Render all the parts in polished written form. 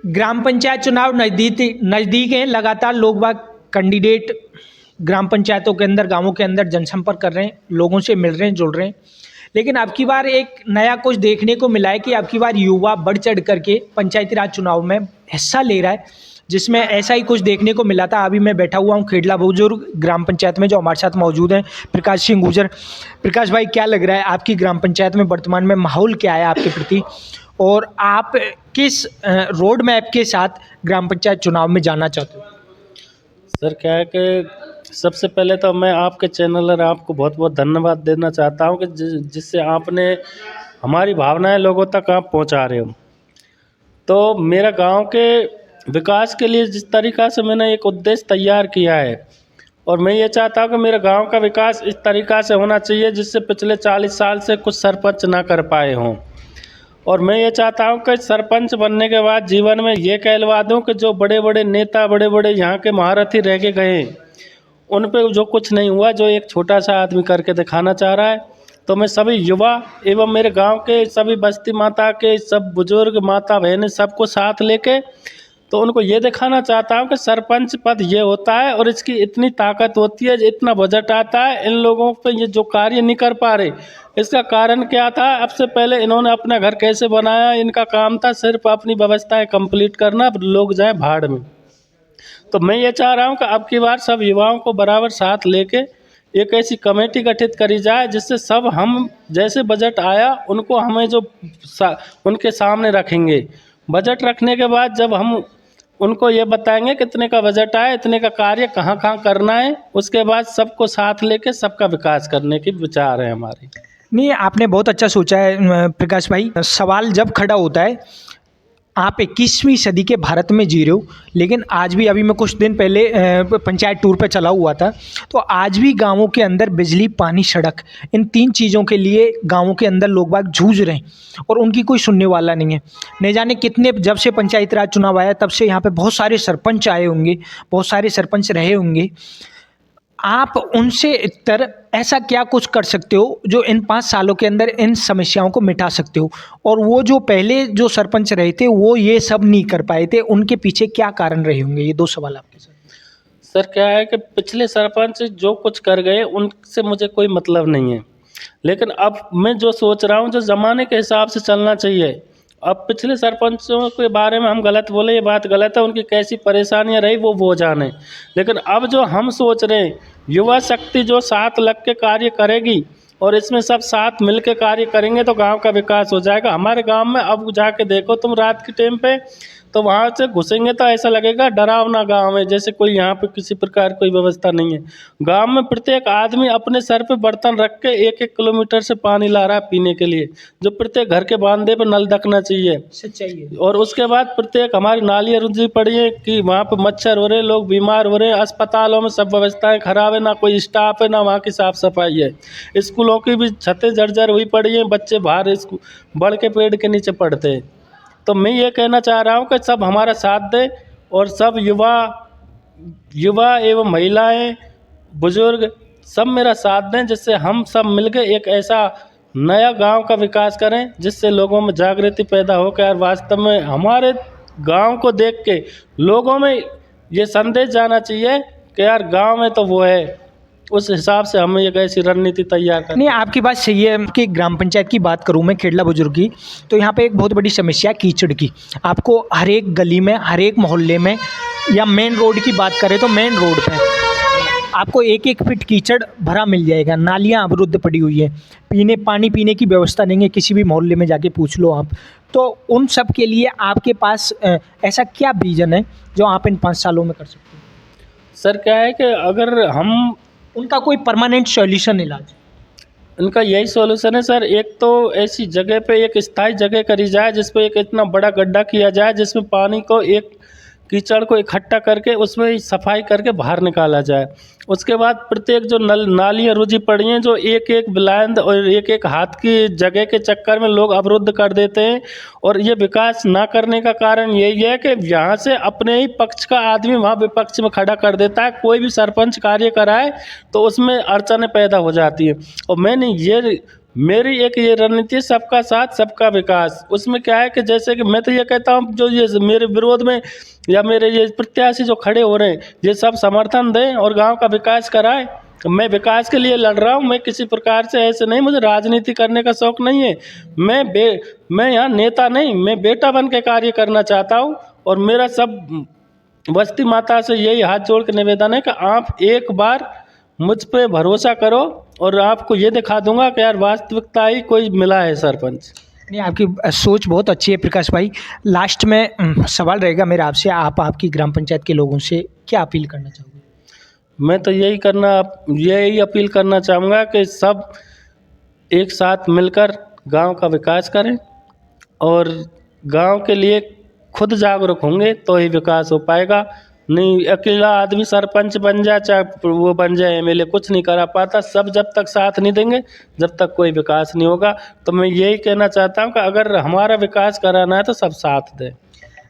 ग्राम पंचायत चुनाव नज़दीक नज़दीक हैं। लगातार लोग बाग कैंडिडेट ग्राम पंचायतों के अंदर, गांवों के अंदर जनसंपर्क कर रहे हैं, लोगों से मिल रहे हैं, जुड़ रहे हैं। लेकिन अब की बार एक नया कुछ देखने को मिला है कि अब की बार युवा बढ़ चढ़ करके पंचायती राज चुनाव में हिस्सा ले रहा है, जिसमें ऐसा ही कुछ देखने को मिला था। अभी मैं बैठा हुआ हूँ खेडला बुजुर्ग ग्राम पंचायत में, जो हमारे साथ मौजूद हैं प्रकाश सिंह गुर्जर। प्रकाश भाई, क्या लग रहा है आपकी ग्राम पंचायत में वर्तमान में माहौल क्या है आपके प्रति, और आप किस रोड मैप के साथ ग्राम पंचायत चुनाव में जाना चाहते हो? सर क्या है कि सबसे पहले तो मैं आपके चैनल और आपको बहुत बहुत धन्यवाद देना चाहता हूं कि जिससे आपने हमारी भावनाएं लोगों तक आप पहुंचा रहे हो। तो मेरा गांव के विकास के लिए जिस तरीक़ा से मैंने एक उद्देश्य तैयार किया है, और मैं ये चाहता हूं कि मेरे गांव का विकास इस तरीक़ा से होना चाहिए जिससे पिछले 40 साल से कुछ सरपंच ना कर पाए हों। और मैं ये चाहता हूं कि सरपंच बनने के बाद जीवन में ये कहलवा दूं कि जो बड़े बड़े नेता, बड़े बड़े यहाँ के महारथी रह के गए, उन पे जो कुछ नहीं हुआ, जो एक छोटा सा आदमी करके दिखाना चाह रहा है। तो मैं सभी युवा एवं मेरे गांव के सभी बस्ती माता के सब बुजुर्ग माता बहनें सबको साथ लेके तो उनको ये दिखाना चाहता हूँ कि सरपंच पद ये होता है और इसकी इतनी ताकत होती है, इतना बजट आता है। इन लोगों पे ये जो कार्य नहीं कर पा रहे, इसका कारण क्या था? अब से पहले इन्होंने अपना घर कैसे बनाया? इनका काम था सिर्फ अपनी व्यवस्थाएं कंप्लीट करना, लोग जाए भाड़ में। तो मैं ये चाह रहा हूँ कि अब की बार सब युवाओं को बराबर साथ लेके एक ऐसी कमेटी गठित करी जाए जिससे सब हम जैसे बजट आया उनको हमें जो उनके सामने रखेंगे। बजट रखने के बाद जब हम उनको ये बताएंगे कितने का बजट आया, इतने का कार्य कहाँ कहाँ करना है, उसके बाद सबको साथ लेके सबका विकास करने की विचार है हमारी। नहीं, आपने बहुत अच्छा सोचा है प्रकाश भाई। सवाल जब खड़ा होता है, आप 21वीं सदी के भारत में जी रहे हो, लेकिन आज भी, अभी मैं कुछ दिन पहले पंचायत टूर पे चला हुआ था, तो आज भी गांवों के अंदर बिजली, पानी, सड़क, इन 3 चीज़ों के लिए गांवों के अंदर लोग बाग जूझ रहे हैं और उनकी कोई सुनने वाला नहीं है। नहीं जाने कितने, जब से पंचायती राज चुनाव आया तब से यहाँ पे बहुत सारे सरपंच आए होंगे, बहुत सारे सरपंच रहे होंगे। आप उनसे इतर ऐसा क्या कुछ कर सकते हो जो इन 5 सालों के अंदर इन समस्याओं को मिटा सकते हो, और वो जो पहले जो सरपंच रहे थे वो ये सब नहीं कर पाए थे, उनके पीछे क्या कारण रहे होंगे? ये 2 सवाल आपके साथ। सर क्या है कि पिछले सरपंच जो कुछ कर गए उनसे मुझे कोई मतलब नहीं है, लेकिन अब मैं जो सोच रहा हूँ जो ज़माने के हिसाब से चलना चाहिए। अब पिछले सरपंचों के बारे में हम गलत बोले, ये बात गलत है, उनकी कैसी परेशानियाँ रही वो जाने। लेकिन अब जो हम सोच रहे हैं, युवा शक्ति जो साथ लग के कार्य करेगी और इसमें सब साथ मिल के कार्य करेंगे तो गांव का विकास हो जाएगा। हमारे गांव में अब जाके देखो तुम रात के टाइम पे, तो वहाँ से घुसेंगे तो ऐसा लगेगा डरावना गांव है, जैसे कोई यहाँ पे किसी प्रकार कोई व्यवस्था नहीं है। गांव में प्रत्येक आदमी अपने सर पे बर्तन रख के 1-1 किलोमीटर से पानी ला रहा है पीने के लिए, जो प्रत्येक घर के बांधे पे नल रखना चाहिए। सच्चाई है। और उसके बाद प्रत्येक हमारी नालियाँ रुझी पड़ी है कि वहाँ पे मच्छर हो रहे, लोग बीमार हो रहे, अस्पतालों में सब व्यवस्थाएं खराब है, ना कोई स्टाफ है, ना वहाँ की साफ सफाई है। स्कूलों की भी छतें जर्जर हुई पड़ी हैं, बच्चे बाहर बड़ के पेड़ के नीचे पढ़ते हैं। तो मैं ये कहना चाह रहा हूँ कि सब हमारा साथ दें और सब युवा एवं महिलाएं, बुजुर्ग सब मेरा साथ दें, जिससे हम सब मिलकर एक ऐसा नया गांव का विकास करें जिससे लोगों में जागृति पैदा हो कर वास्तव में हमारे गांव को देख के लोगों में ये संदेश जाना चाहिए कि यार गांव में तो वो है। उस हिसाब से हमें एक ऐसी रणनीति तैयार करनी। नहीं, आपकी बात सही है कि ग्राम पंचायत की बात करूं मैं, खेडला बुजुर्ग की, तो यहाँ पे एक बहुत बड़ी समस्या है कीचड़ की। आपको हर एक गली में, हर एक मोहल्ले में, या मेन रोड की बात करें तो मेन रोड पे आपको 1-1 फीट कीचड़ भरा मिल जाएगा। नालियाँ अवरुद्ध पड़ी हुई है, पानी पीने की व्यवस्था नहीं है, किसी भी मोहल्ले में जाके पूछ लो आप। तो उन सब के लिए आपके पास ऐसा क्या विजन है जो आप इन 5 सालों में कर सकते हो? सर क्या है कि अगर हम उनका कोई परमानेंट सॉल्यूशन, इलाज? इनका यही सॉल्यूशन है सर, एक तो ऐसी जगह पे एक स्थायी जगह करी जाए जिस पे एक इतना बड़ा गड्ढा किया जाए जिसमें पानी को, एक कीचड़ को इकट्ठा करके उसमें सफाई करके बाहर निकाला जाए। उसके बाद प्रत्येक जो नालियाँ रुझी पड़ी हैं, जो एक बिलायंद और एक हाथ की जगह के चक्कर में लोग अवरुद्ध कर देते हैं, और ये विकास ना करने का कारण यही है कि यहाँ से अपने ही पक्ष का आदमी वहाँ विपक्ष में खड़ा कर देता है। कोई भी सरपंच कार्य कराए तो उसमें अड़चनें पैदा हो जाती है। और मैंने ये मेरी एक ये रणनीति है, सबका साथ सबका विकास। उसमें क्या है कि जैसे कि मैं तो ये कहता हूँ, जो ये मेरे विरोध में या मेरे ये प्रत्याशी जो खड़े हो रहे हैं, ये सब समर्थन दें और गांव का विकास कराएं। मैं विकास के लिए लड़ रहा हूँ, मैं किसी प्रकार से ऐसे नहीं, मुझे राजनीति करने का शौक नहीं है। मैं यहाँ नेता नहीं, मैं बेटा बन के कार्य करना चाहता हूँ। और मेरा सब बस्ती माता से यही हाथ जोड़ के निवेदन है कि आप एक बार मुझ पे भरोसा करो और आपको ये दिखा दूंगा कि यार वास्तविकता ही कोई मिला है सरपंच। नहीं, आपकी सोच बहुत अच्छी है प्रकाश भाई। लास्ट में सवाल रहेगा मेरा आपसे, आप आपकी ग्राम पंचायत के लोगों से क्या अपील करना चाहोगे? मैं तो यही अपील करना चाहूँगा कि सब एक साथ मिलकर गांव का विकास करें और गांव के लिए खुद जागरूक होंगे तो ही विकास हो पाएगा। नहीं, अकेला आदमी सरपंच बन जाए, चाहे वो बन जाए एमएलए, कुछ नहीं करा पाता। सब जब तक साथ नहीं देंगे, जब तक कोई विकास नहीं होगा। तो मैं यही कहना चाहता हूँ कि अगर हमारा विकास कराना है तो सब साथ दें।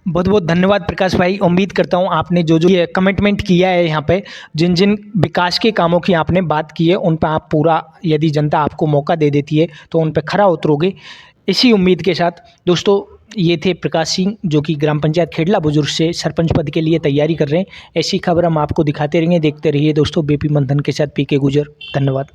बहुत बहुत धन्यवाद प्रकाश भाई। उम्मीद करता हूँ आपने जो जो ये कमिटमेंट किया है यहाँ पे, जिन जिन विकास के कामों की आपने बात की है, उन पर आप पूरा, यदि जनता आपको मौका दे देती है तो उन पर खरा उतरोगे। इसी उम्मीद के साथ दोस्तों, ये थे प्रकाश सिंह जो कि ग्राम पंचायत खेड़ला बुजुर्ग से सरपंच पद के लिए तैयारी कर रहे हैं। ऐसी खबर हम आपको दिखाते रहेंगे। देखते रहिए दोस्तों, बीपी मंथन के साथ पीके गुजर। धन्यवाद।